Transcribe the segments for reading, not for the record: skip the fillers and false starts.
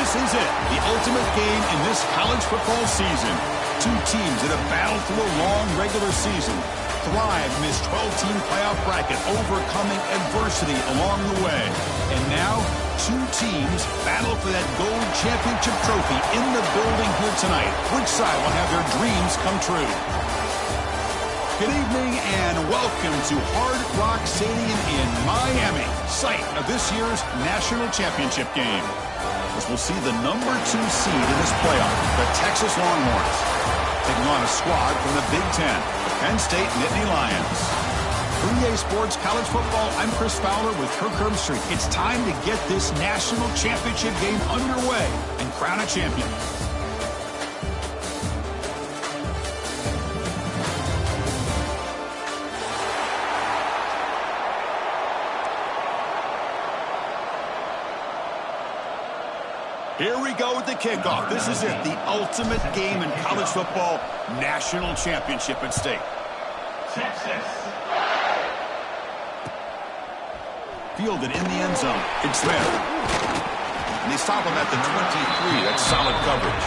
This is it, the ultimate game in this college football season. Two teams that have battled through a long regular season, thrive in this 12-team playoff bracket, overcoming adversity along the way. And now, two teams battle for that gold championship trophy in the building here tonight. Which side will have their dreams come true? Good evening and welcome to Hard Rock Stadium in Miami, site of this year's national championship game. As we'll see the #2 seed in this playoff, the Texas Longhorns, taking on a squad from the Big Ten, Penn State Nittany Lions. For EA Sports College Football, I'm Chris Fowler with Kirk Herbstreit. It's time to get this national championship game underway and crown a champion. Here we go with the kickoff. This is it, the ultimate game in college football, national championship at stake. Texas. Fielded in the end zone. It's there. And they stop him at the 23. That's solid coverage.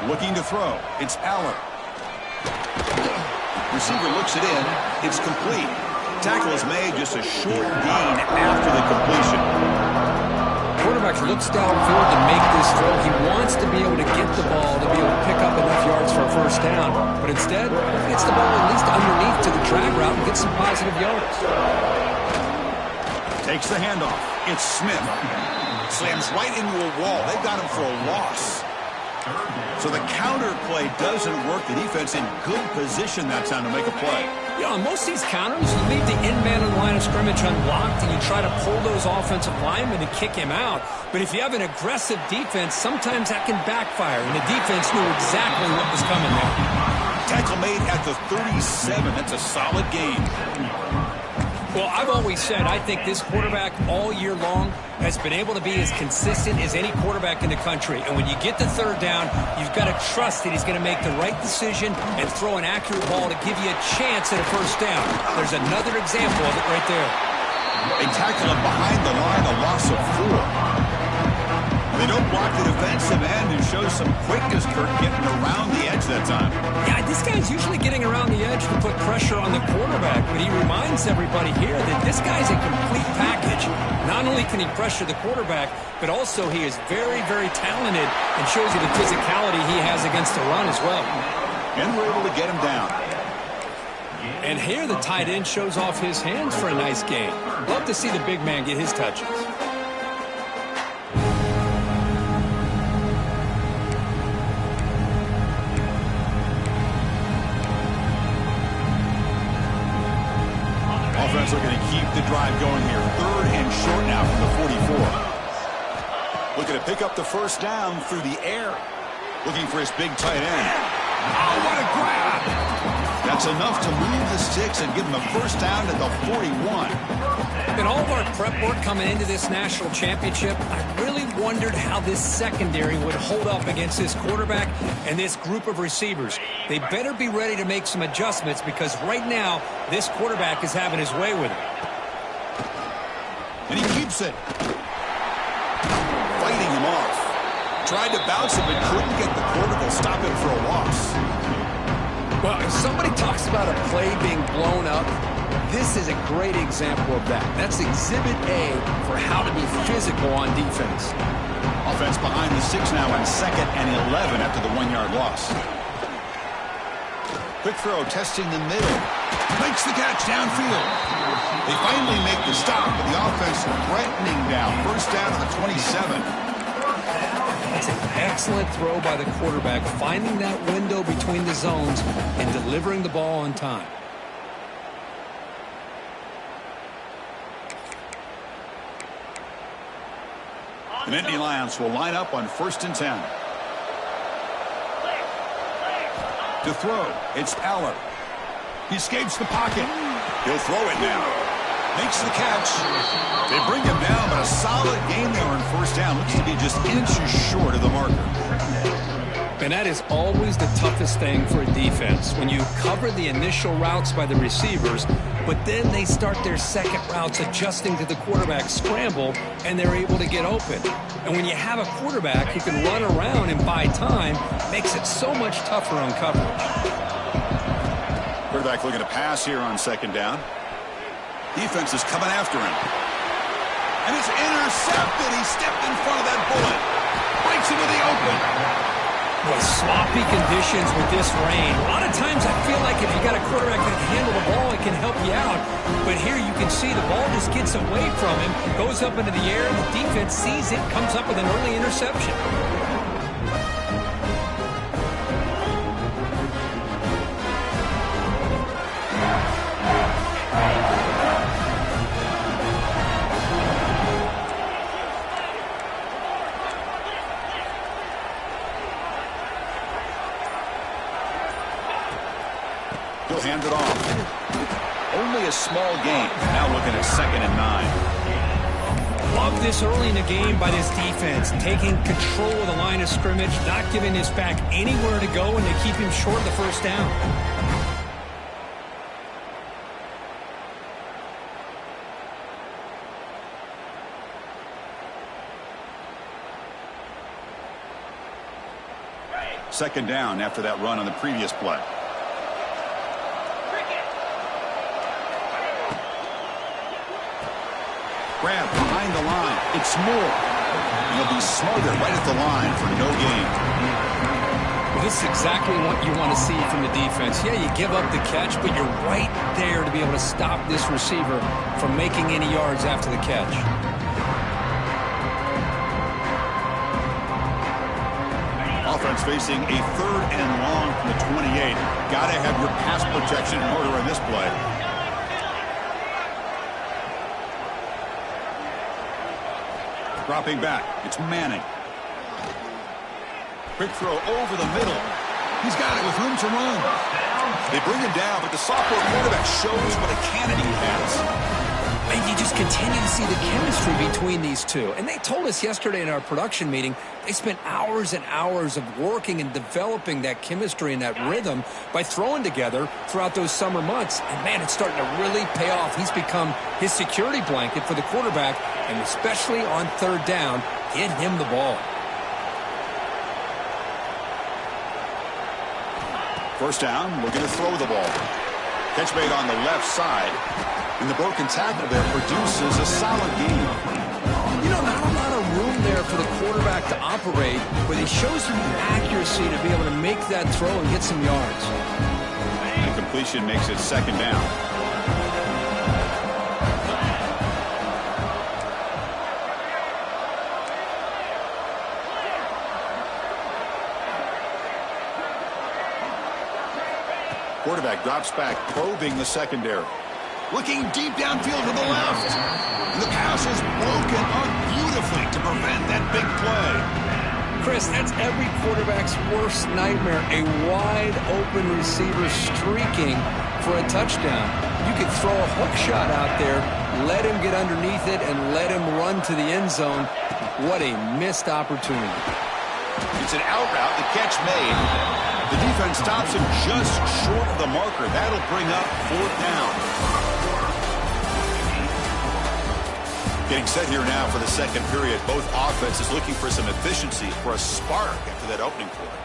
Looking to throw. It's Allen. Receiver looks it in. It's complete. Tackle is made, just a short gain after the completion. Quarterback looks downfield to make this throw. He wants to be able to get the ball to be able to pick up enough yards for a first down. But instead, he gets the ball at least underneath to the drag route and gets some positive yards. Takes the handoff. It's Smith. Slams right into a wall. They've got him for a loss. So the counter play doesn't work. The defense in good position that time to make a play. Yeah, on most of these counters, you leave the in man on the line of scrimmage unblocked and you try to pull those offensive linemen and kick him out. But if you have an aggressive defense, sometimes that can backfire, and the defense knew exactly what was coming there. Tackle made at the 37. That's a solid gain. Well, I've always said I think this quarterback all year long has been able to be as consistent as any quarterback in the country. And when you get the third down, you've got to trust that he's going to make the right decision and throw an accurate ball to give you a chance at a first down. There's another example of it right there. They tackle him behind the line, a loss of 4. They don't block the defensive end and show some quickness, Kirk, getting around the edge that time. Yeah, this guy's usually getting around the edge to put pressure on the quarterback, but he reminds everybody here that this guy's a complete package. Not only can he pressure the quarterback, but also he is very, very talented and shows you the physicality he has against the run as well. And we're able to get him down. And here the tight end shows off his hands for a nice gain. Love to see the big man get his touches. Offense looking to keep the drive going here. 3rd and short now from the 44. Looking to pick up the first down through the air. Looking for his big tight end. Oh, what a grab! That's enough to move the sticks and give him a first down at the 41. In all of our prep work coming into this national championship, I really wondered how this secondary would hold up against this quarterback and this group of receivers. They better be ready to make some adjustments because right now, this quarterback is having his way with it. And he keeps it. Fighting him off. Tried to bounce him but couldn't get the quarterback to stop him for a loss. Well, if somebody talks about a play being blown up, this is a great example of that. That's Exhibit A for how to be physical on defense. Offense behind the 6 now on 2nd and 11 after the 1-yard loss. Quick throw, testing the middle. Makes the catch downfield. They finally make the stop, but the offense threatening down. First down to the 27. That's an excellent throw by the quarterback, finding that window between the zones and delivering the ball on time. The Nittany Lions will line up on 1st and 10. To throw, it's Allen. He escapes the pocket. He'll throw it now. Makes the catch. They bring him down, but a solid solid game there on first down. Looks to be just inches short of the marker. And that is always the toughest thing for a defense. When you cover the initial routes by the receivers, but then they start their second routes adjusting to the quarterback scramble, and they're able to get open. And when you have a quarterback who can run around and buy time, it makes it so much tougher on coverage. Quarterback looking to pass here on second down. Defense is coming after him. And it's intercepted. He stepped in front of that bullet. Breaks into the open. With sloppy conditions with this rain, a lot of times I feel like if you got a quarterback that can handle the ball, it can help you out. But here you can see the ball just gets away from him, goes up into the air, and the defense sees it, comes up with an early interception. He'll hand it off. Only a small gain. Now looking at 2nd and 9. Love this early in the game by this defense, taking control of the line of scrimmage, not giving this back anywhere to go, and they keep him short of the first down. Second down after that run on the previous play. Grab behind the line. It's Moore. And he'll be smothered right at the line for no gain. Well, this is exactly what you want to see from the defense. Yeah, you give up the catch, but you're right there to be able to stop this receiver from making any yards after the catch. Offense facing a 3rd and long from the 28. Got to have your pass protection in order on this play. Dropping back, it's Manning. Quick throw over the middle. He's got it with room to run. They bring him down, but the sophomore quarterback shows what a cannon he has. And you just continue to see the chemistry between these two. And they told us yesterday in our production meeting, they spent hours and hours of working and developing that chemistry and that rhythm by throwing together throughout those summer months. And, man, it's starting to really pay off. He's become his security blanket for the quarterback, and especially on 3rd down, get him the ball. First down, looking to throw the ball. Catch made on the left side. And the broken tackle there produces a solid gain. You know, not a lot of room there for the quarterback to operate, but he shows some accuracy to be able to make that throw and get some yards. And completion makes it 2nd down. Quarterback drops back, probing the secondary. Looking deep downfield to the left. And the pass is broken up beautifully to prevent that big play. Chris, that's every quarterback's worst nightmare. A wide-open receiver streaking for a touchdown. You could throw a hook shot out there, let him get underneath it, and let him run to the end zone. What a missed opportunity. It's an out route. The catch made. The defense stops him just short of the marker. That'll bring up 4th down. Getting set here now for the second period. Both offenses looking for some efficiency, for a spark after that opening quarter.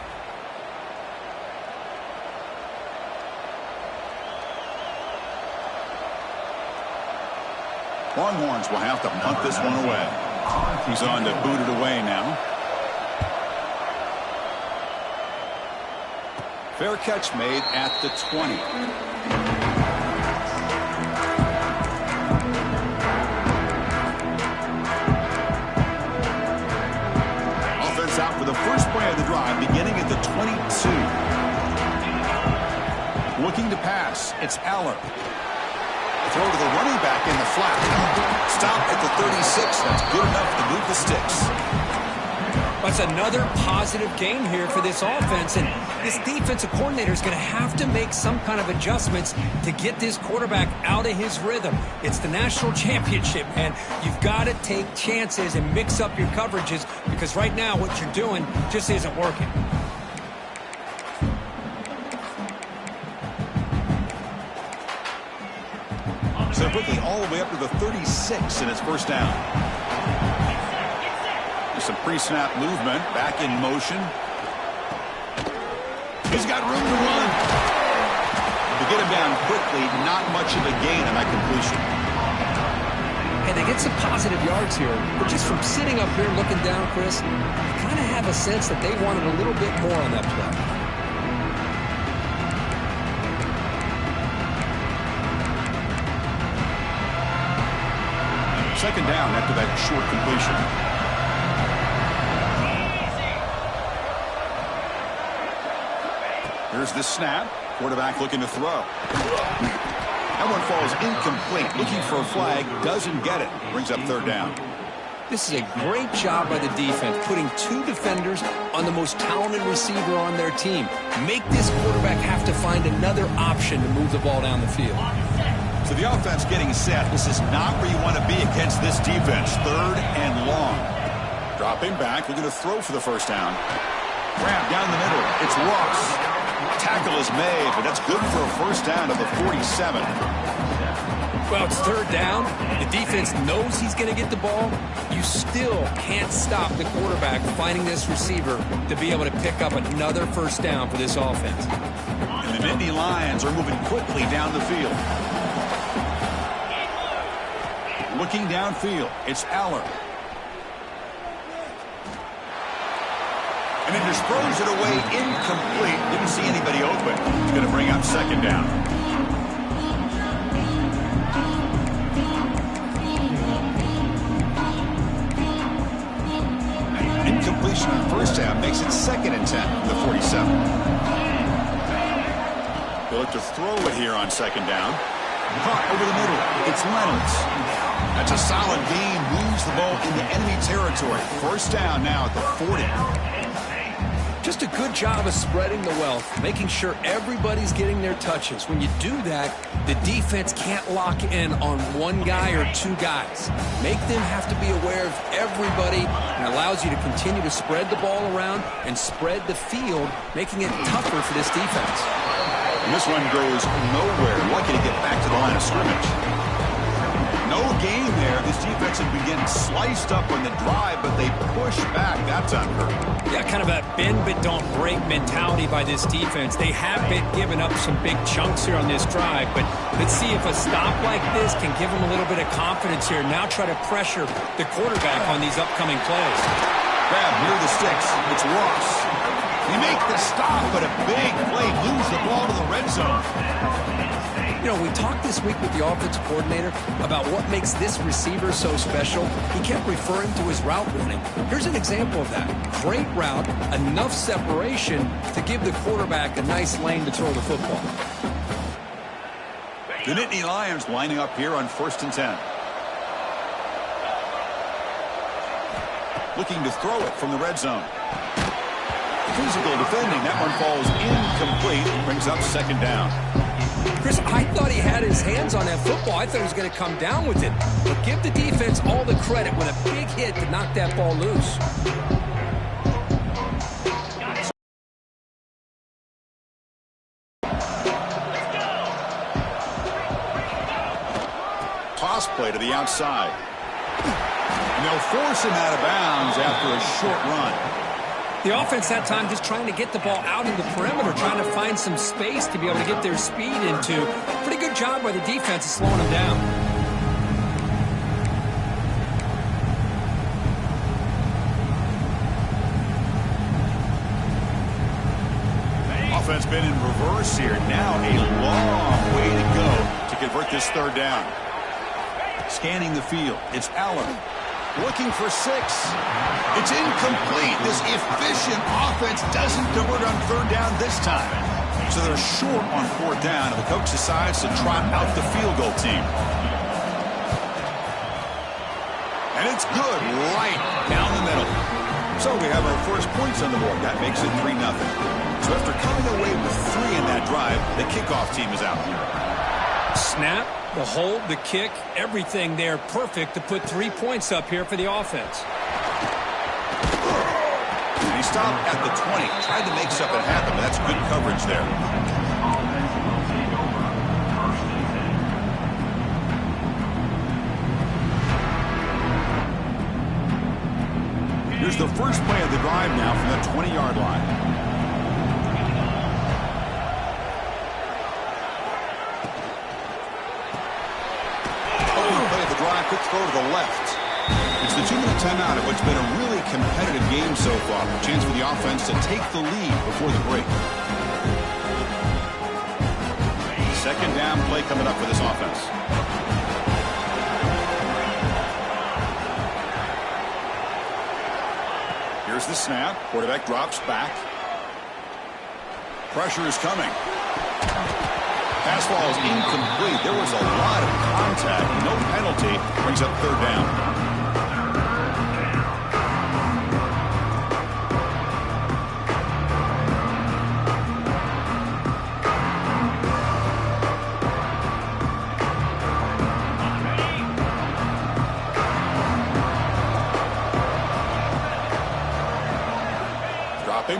Longhorns will have to punt this one away. He's on to boot it away now. Fair catch made at the 20. Out for the first play of the drive, beginning at the 22. Looking to pass, it's Aller. Throw to the running back in the flat. Stop at the 36. That's good enough to move the sticks. That's another positive game here for this offense, and this defensive coordinator is going to have to make some kind of adjustments to get this quarterback out of his rhythm. It's the national championship, and you've got to take chances and mix up your coverages because right now what you're doing just isn't working. So booking all the way up to the 36 in his first down. Some pre-snap movement, back in motion. He's got room to run. To get him down quickly, not much of a gain on that completion. And they get some positive yards here, but just from sitting up here looking down, Chris, I kind of have a sense that they wanted a little bit more on that play. Second down after that short completion. Here's the snap. Quarterback looking to throw. That one falls incomplete. Looking for a flag. Doesn't get it. Brings up third down. This is a great job by the defense, putting two defenders on the most talented receiver on their team. Make this quarterback have to find another option to move the ball down the field. So the offense getting set. This is not where you want to be against this defense. Third and long. Dropping back. Looking to throw for the first down. Grab down the middle. It's Ross. Tackle is made, but that's good for a first down to the 47. Well, it's third down. The defense knows he's going to get the ball. You still can't stop the quarterback finding this receiver to be able to pick up another first down for this offense. And the Nittany Lions are moving quickly down the field. Looking downfield, it's Aller. And he just throws it away incomplete. Didn't see anybody open. He's going to bring up second down. Incompletion on first down makes it 2nd and 10 from the 47. They'll look to throw it here on second down. Caught over the middle. It's Reynolds. That's a solid gain. Moves the ball into enemy territory. First down now at the 40. Just a good job of spreading the wealth, making sure everybody's getting their touches. When you do that, the defense can't lock in on one guy or two guys. Make them have to be aware of everybody, and allows you to continue to spread the ball around and spread the field, making it tougher for this defense. And this one goes nowhere. Lucky to get back to the line of scrimmage. No gain there. This defense has been getting sliced up on the drive, but they push back. That's on her. Yeah, kind of a bend but don't break mentality by this defense. They have been giving up some big chunks here on this drive, but let's see if a stop like this can give them a little bit of confidence here. Now try to pressure the quarterback on these upcoming plays. Grab near the sticks. It's Ross. They make the stop, but a big play. Lose the ball to the red zone. You know, we talked this week with the offensive coordinator about what makes this receiver so special. He kept referring to his route running. Here's an example of that. Great route, enough separation to give the quarterback a nice lane to throw the football. The Nittany Lions lining up here on 1st and 10. Looking to throw it from the red zone. Physical defending. That one falls incomplete. Brings up second down. Chris, I thought he had his hands on that football. I thought he was going to come down with it. But give the defense all the credit with a big hit to knock that ball loose. Toss play to the outside. And they'll force him out of bounds after a short run. The offense that time just trying to get the ball out in the perimeter, trying to find some space to be able to get their speed into. Pretty good job by the defense of slowing them down. Offense been in reverse here. Now a long way to go to convert this third down. Scanning the field. It's Allen. Looking for 6. It's incomplete. This efficient offense doesn't convert on third down this time. So they're short on fourth down, and the coach decides to trot out the field goal team. And it's good right down the middle. So we have our first points on the board. That makes it 3-0. So after coming away with 3 in that drive, the kickoff team is out. Snap, the hold, the kick, everything there perfect to put 3 points up here for the offense. And he stopped at the 20. Tried to make something happen, but that's good coverage there. Here's the first play of the drive now from the 20-yard line. Opening play of the drive, quick throw to the left. It's the 2-minute timeout of what's been a really competitive game so far. A chance for the offense to take the lead before the break. Second down play coming up for this offense. Here's the snap. Quarterback drops back. Pressure is coming. Pass ball is incomplete. There was a lot of contact. No penalty. Brings up third down.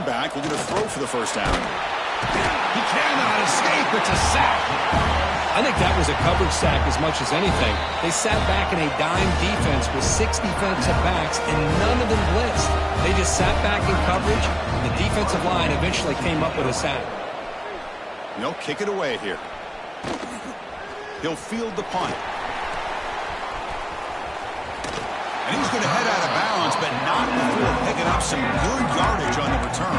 Back, looking to throw for the first down. He cannot escape. It's a sack. I think that was a coverage sack as much as anything. They sat back in a dime defense with 6 defensive backs, and none of them blitzed. They just sat back in coverage, and the defensive line eventually came up with a sack. They'll kick it away here. He'll field the punt. And he's going to head out of bounds, but not before picking up some good yardage on the return.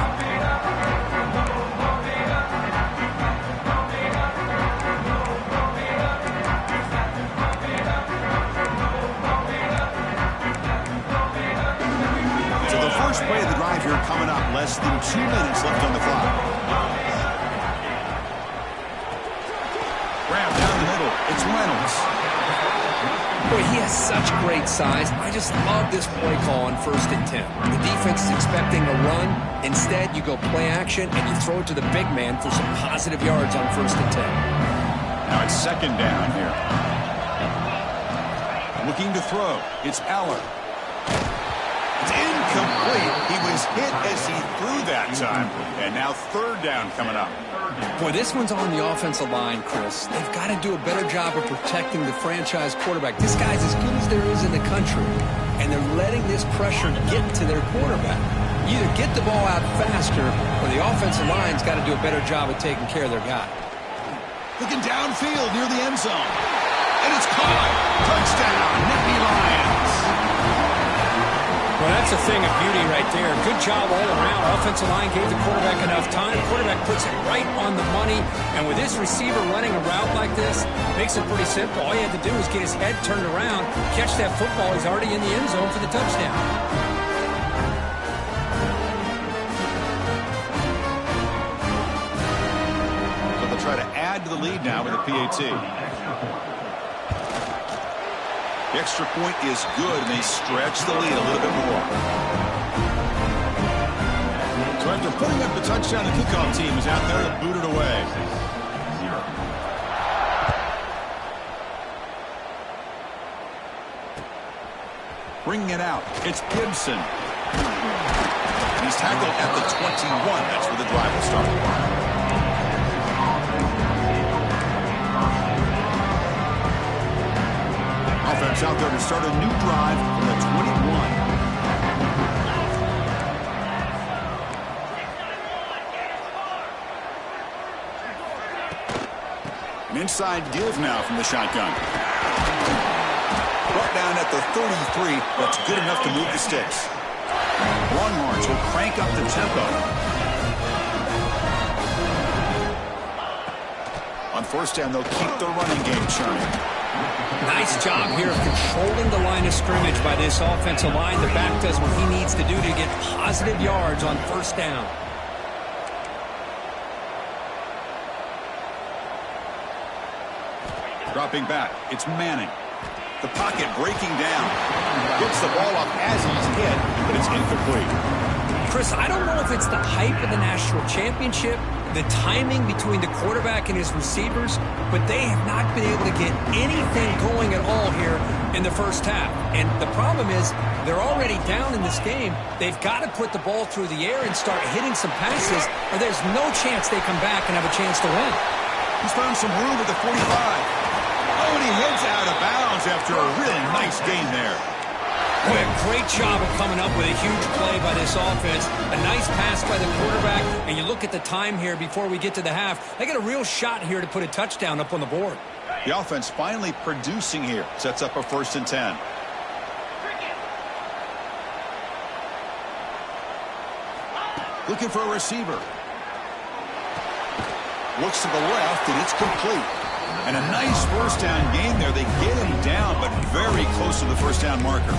So the first play of the drive here coming up, less than 2 minutes left on the clock. Grab down the middle. It's Reynolds. Boy, he has such great size. I just love this play call on 1st and 10. The defense is expecting a run. Instead, you go play action, and you throw it to the big man for some positive yards on 1st and 10. Now it's second down here. Looking to throw. It's Aller. It's incomplete. He was hit as he threw that time. And now third down coming up. Boy, this one's on the offensive line, Chris. They've got to do a better job of protecting the franchise quarterback. This guy's as good as there is in the country, and they're letting this pressure get to their quarterback. You either get the ball out faster, or the offensive line's got to do a better job of taking care of their guy. Looking downfield near the end zone. And it's caught. Touchdown, Nittany Lions. Well, that's a thing of beauty right there. Good job all around. Offensive line gave the quarterback enough time. Quarterback puts it right on the money. And with this receiver running a route like this, makes it pretty simple. All you had to do is get his head turned around, catch that football. He's already in the end zone for the touchdown. So they'll try to add to the lead now with a PAT. The extra point is good, and they stretch the lead a little bit more. So after putting up the touchdown, the kickoff team is out there to boot it away. Bringing it out, it's Gibson. He's tackled at the 21. That's where the drive will start. Offense out there to start a new drive from the 21. An inside give now from the shotgun. Brought down at the 33. That's good enough to move the sticks. Longhorns will crank up the tempo. On first down, they'll keep the running game churning. Nice job here of controlling the line of scrimmage by this offensive line. The back does what he needs to do to get positive yards on first down. Dropping back, it's Manning. The pocket breaking down. Gets the ball up as he's hit, but it's incomplete. Chris, I don't know if it's the hype of the national championship, the timing between the quarterback and his receivers, but they have not been able to get anything going at all here in the first half. And the problem is they're already down in this game. They've got to put the ball through the air and start hitting some passes, or there's no chance they come back and have a chance to win. He's found some room at the 45. Oh, and he heads out of bounds after a really nice gain there. Boy, a great job of coming up with a huge play by this offense. A nice pass by the quarterback. And you look at the time here before we get to the half. They got a real shot here to put a touchdown up on the board. The offense finally producing here. Sets up a 1st and 10. Looking for a receiver. Looks to the left, and it's complete. And a nice first down gain there. They get him down, but very close to the first down marker.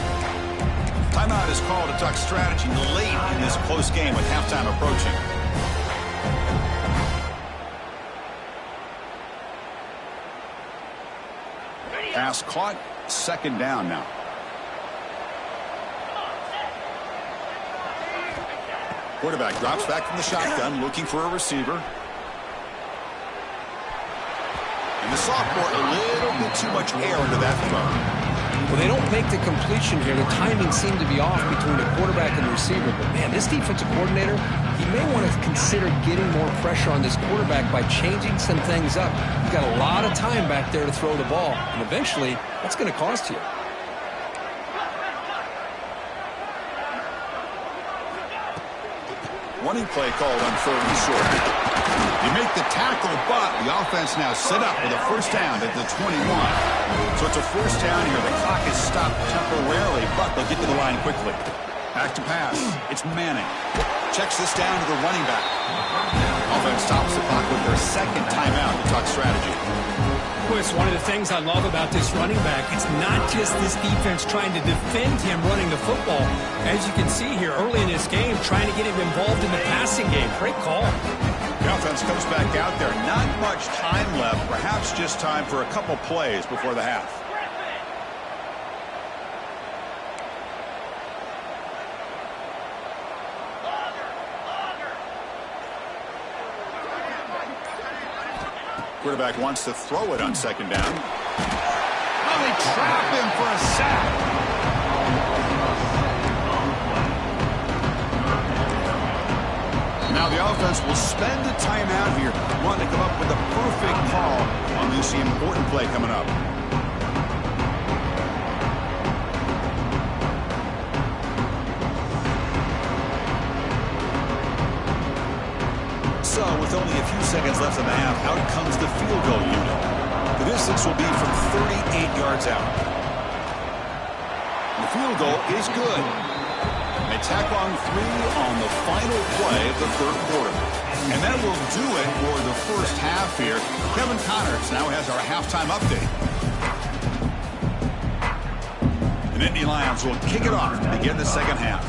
Timeout is called to talk strategy late in this close game with halftime approaching. Pass caught. 2nd down now. Quarterback drops back from the shotgun, looking for a receiver. And the sophomore, a little bit too much air into that throw. Well, they don't make the completion here. The timing seemed to be off between the quarterback and the receiver. But, man, this defensive coordinator, he may want to consider getting more pressure on this quarterback by changing some things up. He's got a lot of time back there to throw the ball. And eventually, that's going to cost you. Running play called on 3rd and short. You make the tackle, but the offense now set up with a first down at the 21. So it's a first down here. The clock is stopped temporarily, but they'll get to the line quickly. Back to pass. It's Manning. Checks this down to the running back. Offense stops the clock with their 2nd timeout to talk strategy. Chris, one of the things I love about this running back, it's not just this defense trying to defend him running the football. As you can see here early in this game, trying to get him involved in the passing game. Great call. The offense comes back out there. Not much time left. Perhaps just time for a couple plays before the half. Quarterback wants to throw it on 2nd down. Oh, they trap him for a sack. Now the offense will spend a timeout here, wanting to come up with a perfect call on this important play coming up. So, with only a few seconds left in the half, out comes the field goal unit. The distance will be from 38 yards out. The field goal is good. They tack on 3 on the final play of the 3rd quarter. And that will do it for the first half here. Kevin Connors now has our halftime update. The Nittany Lions will kick it off to begin the 2nd half.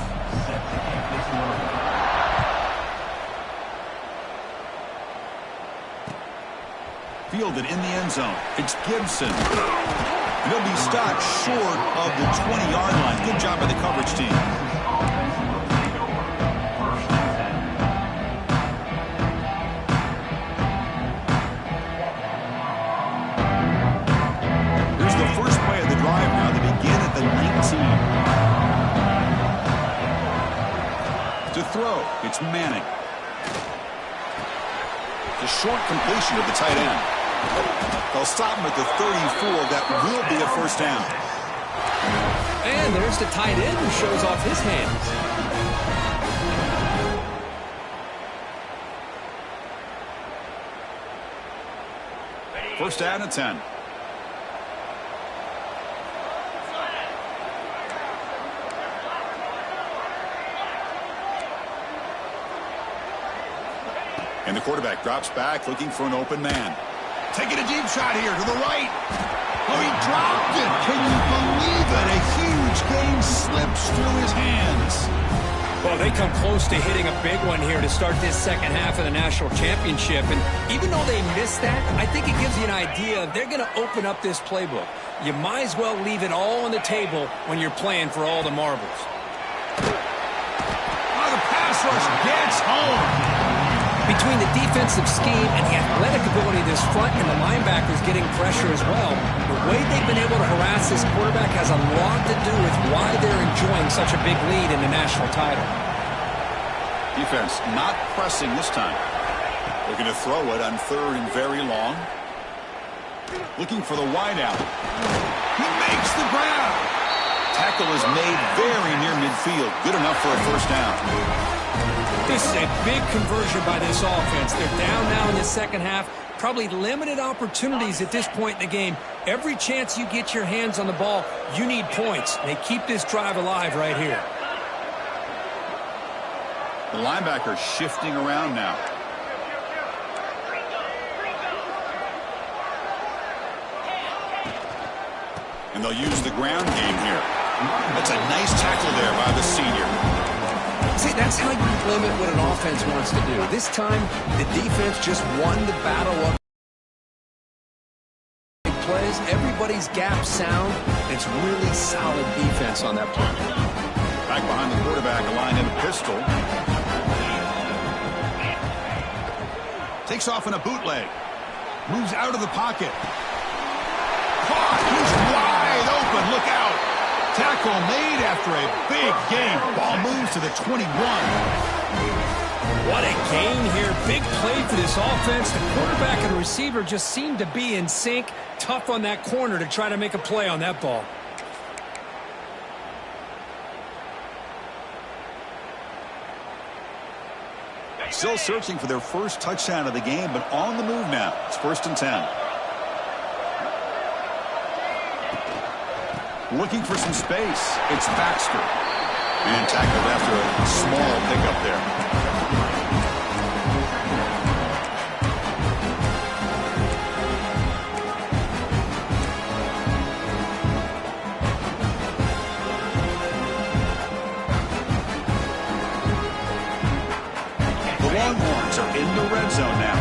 Fielded in the end zone. It's Gibson. And he'll be stopped short of the 20-yard line. Good job by the coverage team. Here's the first play of the drive now. They begin at the 19. To throw, it's Manning. The short completion of the tight end. They'll stop him at the 34. That will be a first down. And there's the tight end who shows off his hands. First down and 10. And the quarterback drops back, looking for an open man. Taking a deep shot here to the right. Oh, he dropped it. Can you believe it? A huge game slips through his hands. Well, they come close to hitting a big one here to start this 2nd half of the national championship. And even though they missed that, I think it gives you an idea they're going to open up this playbook. you might as well leave it all on the table when you're playing for all the marbles. Oh, the pass rush gets home. Between the defensive scheme and the athletic ability of this front and the linebackers getting pressure as well, the way they've been able to harass this quarterback has a lot to do with why they're enjoying such a big lead in the national title. Defense not pressing this time. They're going to throw it on 3rd and very long. Looking for the wideout. He makes the grab. Tackle is made very near midfield. Good enough for a first down. This is a big conversion by this offense. They're down now in the second half. Probably limited opportunities at this point in the game. Every chance you get your hands on the ball, you need points. They keep this drive alive right here. The linebacker shifting around now. And they'll use the ground game here. That's a nice tackle there by the senior. See, that's how you limit what an offense wants to do. This time, the defense just won the battle of plays. Everybody's gap sound. It's really solid defense on that play. Back behind the quarterback, a line in a pistol. Takes off in a bootleg. Moves out of the pocket. Caught. He's wide open. Look out. Tackle made after a big gain. Ball moves to the 21. What a gain here. Big play for this offense. The quarterback and the receiver just seem to be in sync. Tough on that corner to try to make a play on that ball. Still searching for their first touchdown of the game, but on the move now. It's 1st and 10. Looking for some space. It's Baxter. And tackled after a small pickup there. The Longhorns are in the red zone now.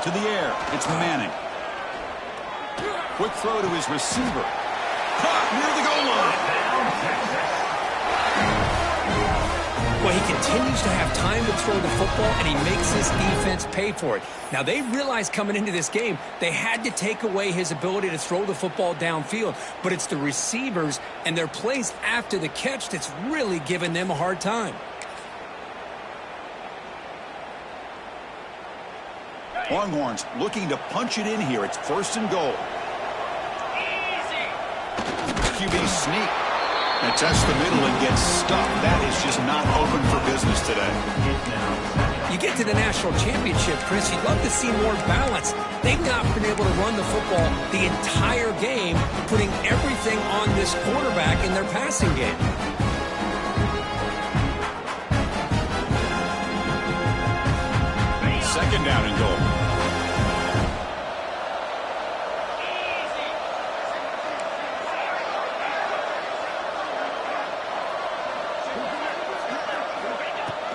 To the air, it's Manning. Quick throw to his receiver. Caught near the goal line. Well, he continues to have time to throw the football, and he makes his defense pay for it. Now, they realized coming into this game they had to take away his ability to throw the football downfield, but it's the receivers and their plays after the catch that's really giving them a hard time. Longhorns looking to punch it in here. It's 1st and goal. QB sneak. And test the middle and gets stuck. That is just not open for business today. You get to the national championship, Chris, you'd love to see more balance. They've not been able to run the football the entire game, putting everything on this quarterback in their passing game. Second down and goal.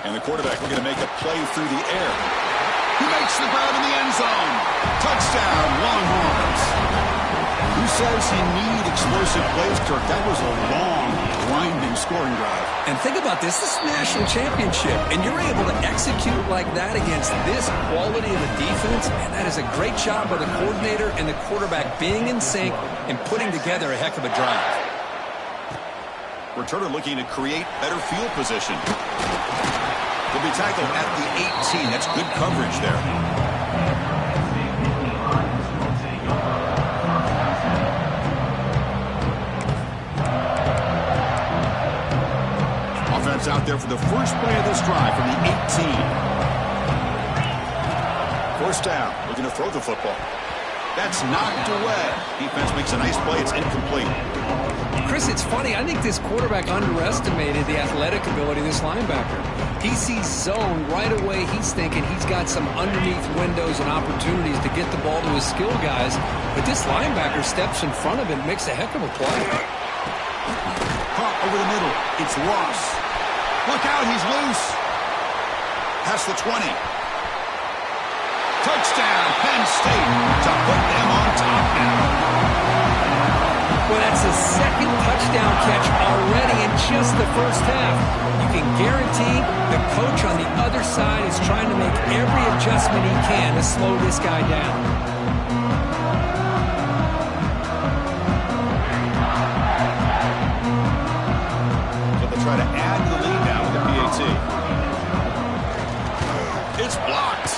And the quarterback looking to make a play through the air. He makes the grab in the end zone. Touchdown, Longhorns. Who says he need explosive plays, Kirk? That was a long, grinding scoring drive. And think about this. This is a national championship, and you're able to execute like that against this quality of a defense, and that is a great job by the coordinator and the quarterback being in sync and putting together a heck of a drive. Returner looking to create better field position. He'll be tackled at the 18. That's good coverage there. Offense out there for the first play of this drive from the 18. First down, looking to throw the football. That's knocked away. Defense makes a nice play. It's incomplete. Chris, it's funny. I think this quarterback underestimated the athletic ability of this linebacker. He sees zone right away. He's thinking he's got some underneath windows and opportunities to get the ball to his skill guys. But this linebacker steps in front of him and makes a heck of a play. Caught over the middle. It's Ross. Look out, he's loose. Past the 20. Touchdown, Penn State, to put them on top now. Well, that's the second touchdown catch already in just the first half. You can guarantee the coach on the other side is trying to make every adjustment he can to slow this guy down. So they'll try to add to the lead now with the PAT. It's blocked.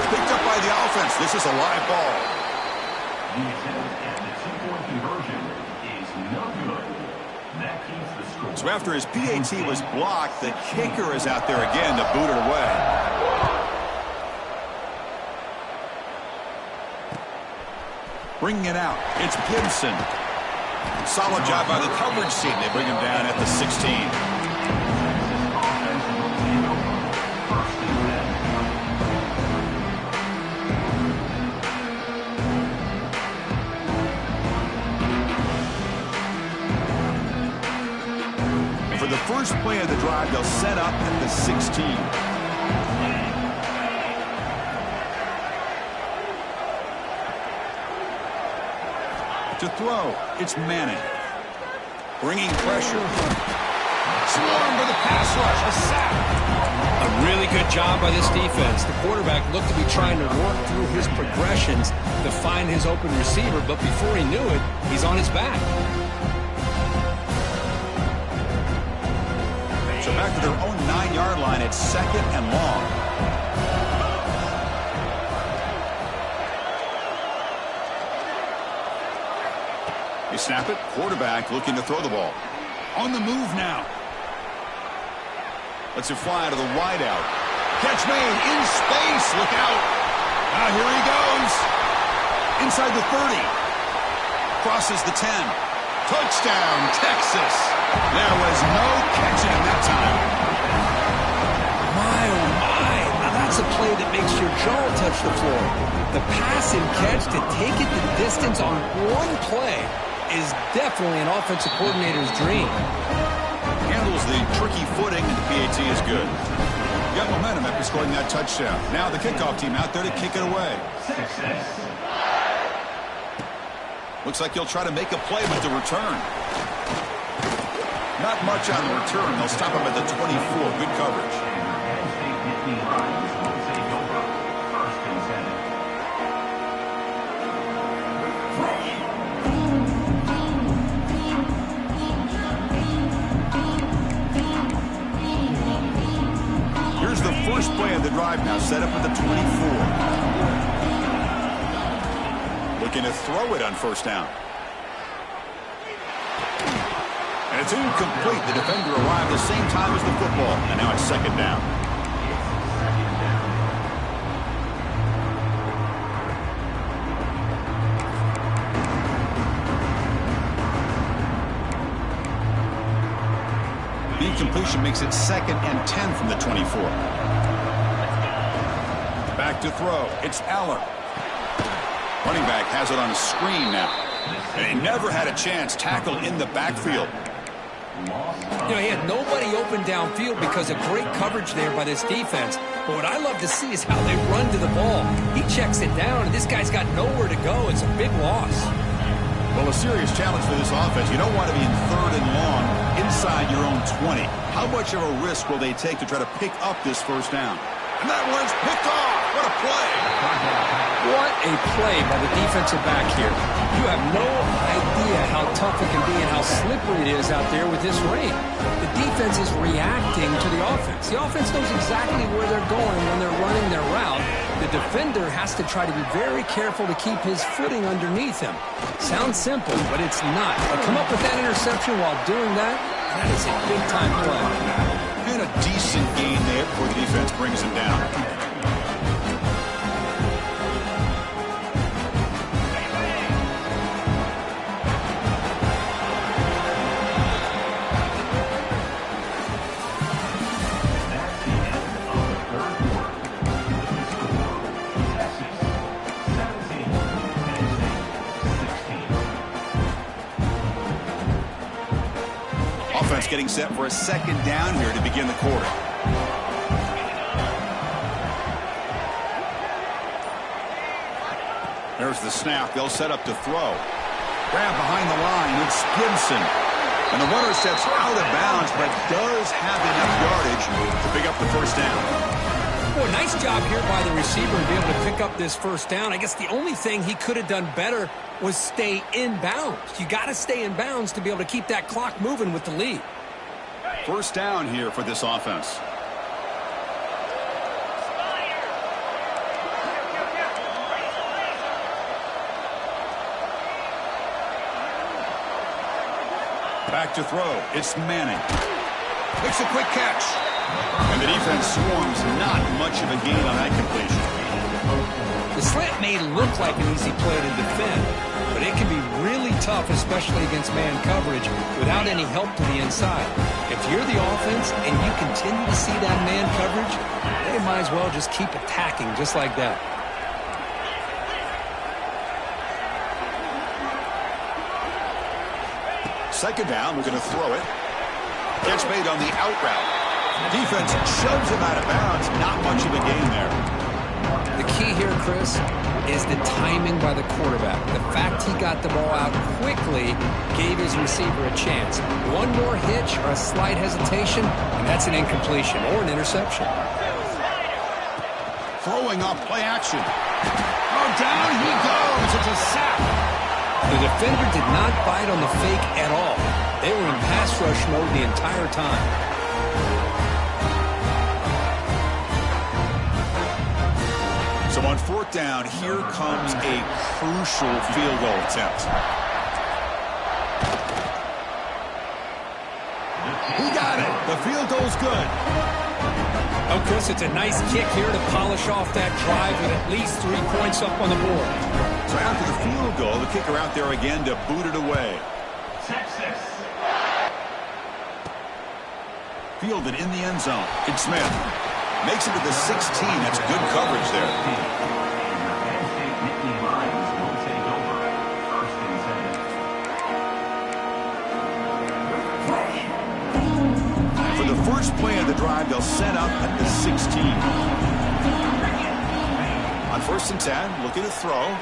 Picked up by the offense. This is a live ball. The attempt at the two-point conversion is no good. That keeps the score. So after his PAT was blocked, the kicker is out there again to boot it away. Bringing it out, it's Gibson. Solid job by the coverage team. They bring him down at the 16. For the first play of the drive, they'll set up at the 16. To throw, it's Manning. Bringing pressure. Swarmed by the pass rush, a sack. A really good job by this defense. The quarterback looked to be trying to work through his progressions to find his open receiver, but before he knew it, he's on his back. So back to their own 9-yard line, it's second and long. They snap it, quarterback looking to throw the ball. On the move now. Lets it fly to the wideout. Catch made in space, look out. Now here he goes. Inside the 30. Crosses the 10. Touchdown, Texas. There was no catching him that time. My, oh my. Now that's a play that makes your jaw touch the floor. The pass and catch to take it the distance on one play is definitely an offensive coordinator's dream. Handles the tricky footing, and the PAT is good. Got momentum after scoring that touchdown. Now the kickoff team out there to kick it away. Looks like he'll try to make a play with the return. Not much on the return. They'll stop him at the 24. Good coverage. Here's the first play of the drive now, set up at the 24. Looking to throw it on first down. And it's incomplete. The defender arrived the same time as the football. And now it's second down. The incompletion makes it second and 10 from the 24. Back to throw. It's Aller. Running back has it on a screen now. And he never had a chance. Tackle in the backfield. You know, he had nobody open downfield because of great coverage there by this defense. But what I love to see is how they run to the ball. He checks it down, and this guy's got nowhere to go. It's a big loss. Well, a serious challenge for this offense. You don't want to be in third and long inside your own 20. How much of a risk will they take to try to pick up this first down? And that one's picked off. What a play. What a play by the defensive back here. You have no idea how tough it can be and how slippery it is out there with this rain. The defense is reacting to the offense. The offense knows exactly where they're going when they're running their route. The defender has to try to be very careful to keep his footing underneath him. Sounds simple, but it's not. They come up with that interception while doing that, and that is a big-time play. And a decent gain there before the defense brings him down. Offense getting set for a second down here to begin the quarter. There's the snap. They'll set up to throw. Grab behind the line. It's Gibson. And the runner steps out of bounds, but does have enough yardage to pick up the first down. Well, nice job here by the receiver to be able to pick up this first down. I guess the only thing he could have done better was stay in bounds. You got to stay in bounds to be able to keep that clock moving with the lead. First down here for this offense. Back to throw. It's Manning. Makes a quick catch. And the defense swarms. Not much of a gain on that completion. The slant may look like an easy play to defend, but it can be really tough, especially against man coverage, without any help to the inside. If you're the offense and you continue to see that man coverage, they might as well just keep attacking just like that. Second down, we're going to throw it. Catch made on the out route. Defense shoves him out of bounds. Not much of a gain there. The key here, Chris, is the timing by the quarterback. The fact he got the ball out quickly gave his receiver a chance. One more hitch or a slight hesitation, and that's an incompletion or an interception. Throwing off play action. Oh, down he goes. It's a sack. The defender did not bite on the fake at all. They were in pass rush mode the entire time. So on fourth down, here comes a crucial field goal attempt. He got it. The field goal's good. Oh, Chris, it's a nice kick here to polish off that drive with at least 3 points up on the board. So after the field goal, the kicker out there again to boot it away. Texas. Fielded in the end zone. It's Smith. Makes it to the 16. That's good coverage there. For the first play of the drive, they'll set up at the 16. On first and 10, looking to throw.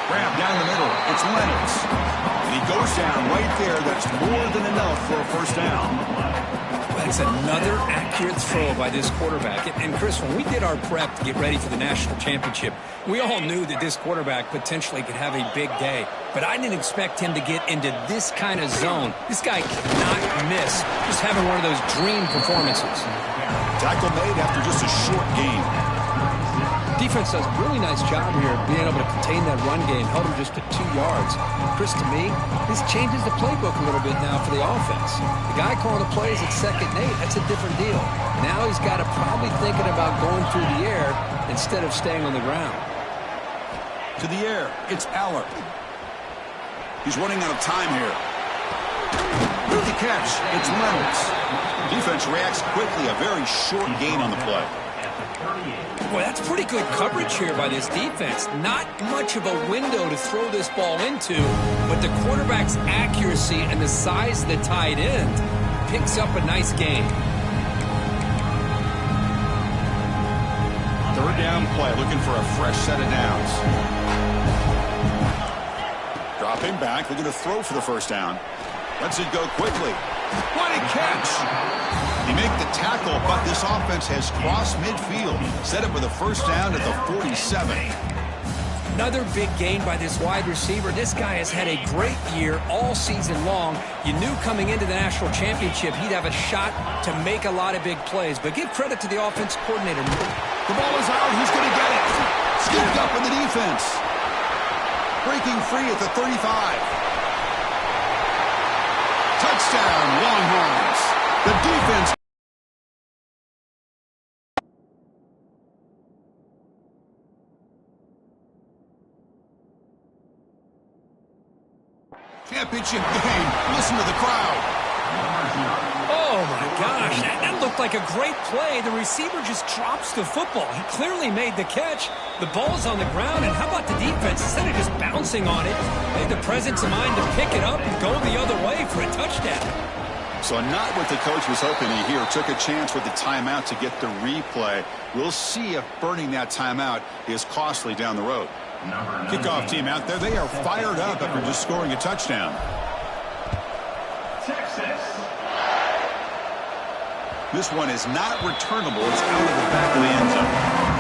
Grab down the middle. It's Leonard. And he goes down right there. That's more than enough for a first down. That's another accurate throw by this quarterback. And Chris, when we did our prep to get ready for the national championship, we all knew that this quarterback potentially could have a big day. But I didn't expect him to get into this kind of zone. This guy cannot miss. Just having one of those dream performances. Tackle made after just a short game. Defense does a really nice job here being able to contain that run game, held him just to 2 yards. Chris, to me, this changes the playbook a little bit now for the offense. The guy calling the plays at 2nd and 8, that's a different deal. Now he's got to probably thinking about going through the air instead of staying on the ground. To the air, it's Aller. He's running out of time here. With the catch, it's Reynolds. Defense reacts quickly, a very short gain on the play. Boy, that's pretty good coverage here by this defense. Not much of a window to throw this ball into, but the quarterback's accuracy and the size of the tight end picks up a nice gain. Third down play, looking for a fresh set of downs. Dropping back, looking to throw for the first down. Lets it go quickly. What a catch! They make the tackle, but this offense has crossed midfield. Set up with a first down at the 47. Another big gain by this wide receiver. This guy has had a great year all season long. You knew coming into the national championship he'd have a shot to make a lot of big plays. But give credit to the offense coordinator. The ball is out. He's going to get it. Scooped up in the defense. Breaking free at the 35. Touchdown, Longhorns. The defense. Championship game. Listen to the crowd. Oh, my gosh. That looked like a great play. The receiver just drops the football. He clearly made the catch. The ball's on the ground, and how about the defense? Instead of just bouncing on it, they had the presence of mind to pick it up and go the other way for a touchdown. So not what the coach was hoping to hear. Took a chance with the timeout to get the replay. We'll see if burning that timeout is costly down the road. Kickoff team out there. They are fired up after just scoring a touchdown. Texas. This one is not returnable. It's out of the back of the end zone.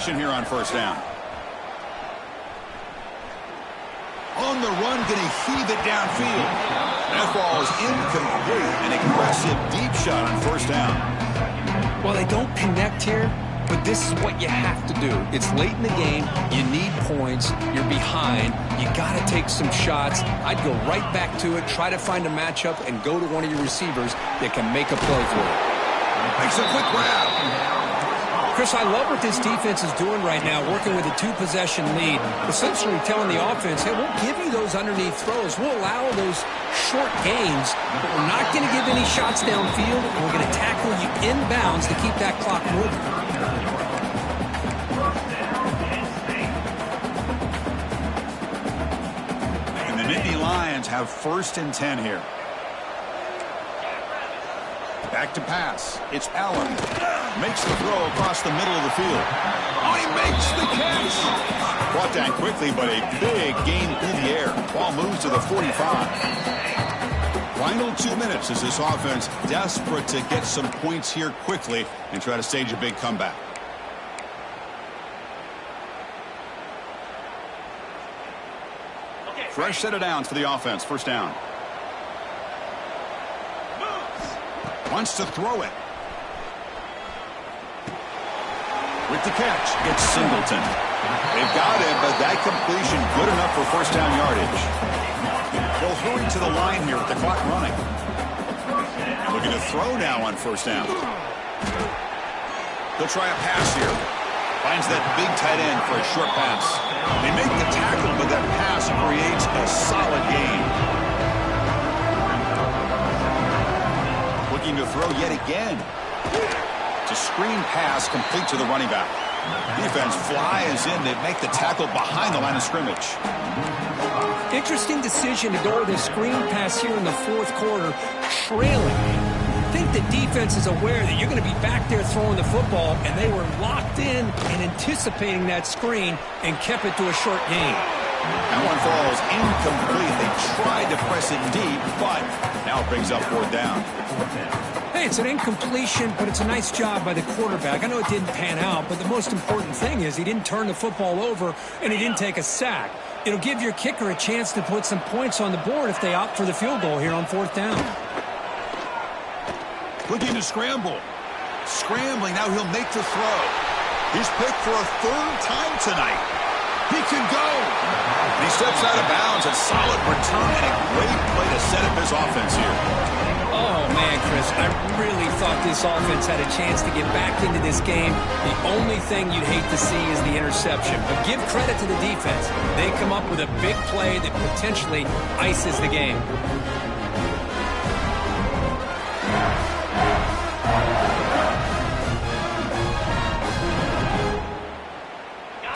Here on first down. On the run, going to heave it downfield. That ball is incomplete. An aggressive deep shot on first down. Well, they don't connect here, but this is what you have to do. It's late in the game. You need points. You're behind. You got to take some shots. I'd go right back to it, try to find a matchup, and go to one of your receivers that can make a play for you. Makes a quick grab. Chris, I love what this defense is doing right now, working with a two-possession lead, essentially telling the offense, hey, we'll give you those underneath throws. We'll allow those short gains, but we're not going to give any shots downfield, and we're going to tackle you inbounds to keep that clock moving. And the Nittany Lions have 1st and 10 here. Back to pass. It's Allen. Makes the throw across the middle of the field. Oh, he makes the catch. Brought down quickly, but a big gain through the air. Ball moves to the 45. Final 2 minutes as this offense desperate to get some points here quickly and try to stage a big comeback. Fresh set of downs for the offense. First down. Wants to throw it. With the catch, it's Singleton. They've got him, but that completion good enough for first down yardage. They'll hurry to the line here with the clock running. Looking to throw now on first down. They'll try a pass here. Finds that big tight end for a short pass. They make the tackle, but that pass creates a solid gain. Looking to throw yet again. It's a screen pass complete to the running back. Defense flies in. They make the tackle behind the line of scrimmage. Interesting decision to go with a screen pass here in the 4th quarter, trailing. I think the defense is aware that you're going to be back there throwing the football, and they were locked in and anticipating that screen and kept it to a short gain. That one falls incomplete. They tried to press it deep, but now it brings up 4th down. Hey, it's an incompletion, but it's a nice job by the quarterback. I know it didn't pan out, but the most important thing is he didn't turn the football over and he didn't take a sack. It'll give your kicker a chance to put some points on the board if they opt for the field goal here on 4th down. Looking to scramble. Scrambling, now he'll make the throw. He's picked for a 3rd time tonight. He can go. And he steps out of bounds. A solid return and a great play to set up his offense here. Oh, man, Chris, I really thought this offense had a chance to get back into this game. The only thing you'd hate to see is the interception. But give credit to the defense. They come up with a big play that potentially ices the game.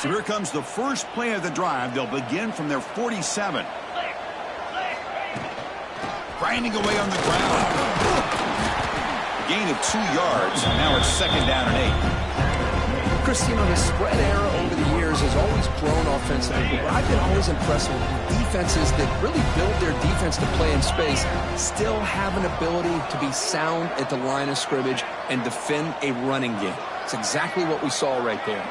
So here comes the first play of the drive. They'll begin from their 47. Grinding away on the ground. Gain of 2 yards. Now it's 2nd down and 8. Chris, you know, the spread era over the years has always grown offensively, but I've been always impressed with defenses that really build their defense to play in space, still have an ability to be sound at the line of scrimmage and defend a running game. It's exactly what we saw right there.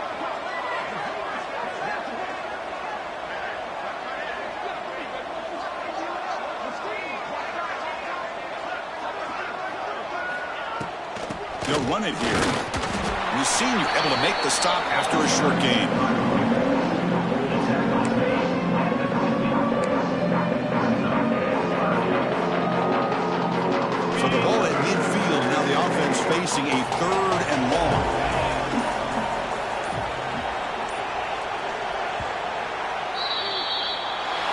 They'll run it here. And the senior able to make the stop after a short gain. So the ball at midfield. Now the offense facing a 3rd and long.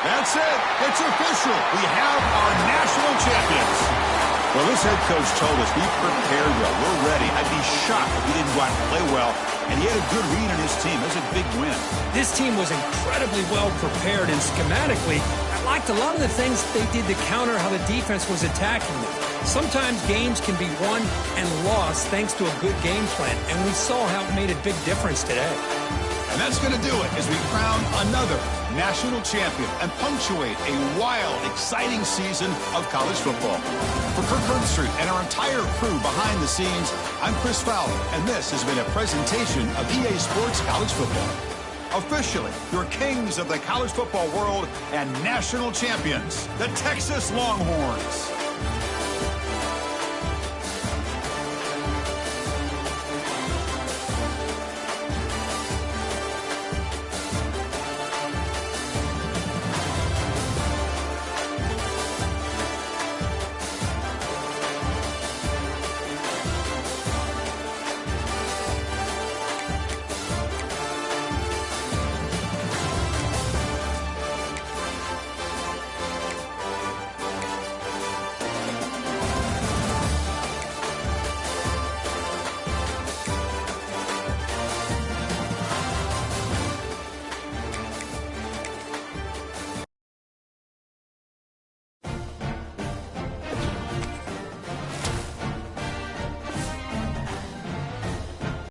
That's it. It's official. We have our national champions. Well, this head coach told us we prepared well. We're ready. I'd be shocked if he didn't go out and play well. And he had a good read on his team. That's a big win. This team was incredibly well prepared, and schematically, I liked a lot of the things they did to counter how the defense was attacking them. Sometimes games can be won and lost thanks to a good game plan, and we saw how it made a big difference today. And that's going to do it as we crown another national champion and punctuate a wild, exciting season of college football. For Kirk Herbstreit and our entire crew behind the scenes, I'm Chris Fowler, and this has been a presentation of EA Sports College Football. Officially, your kings of the college football world and national champions, the Texas Longhorns.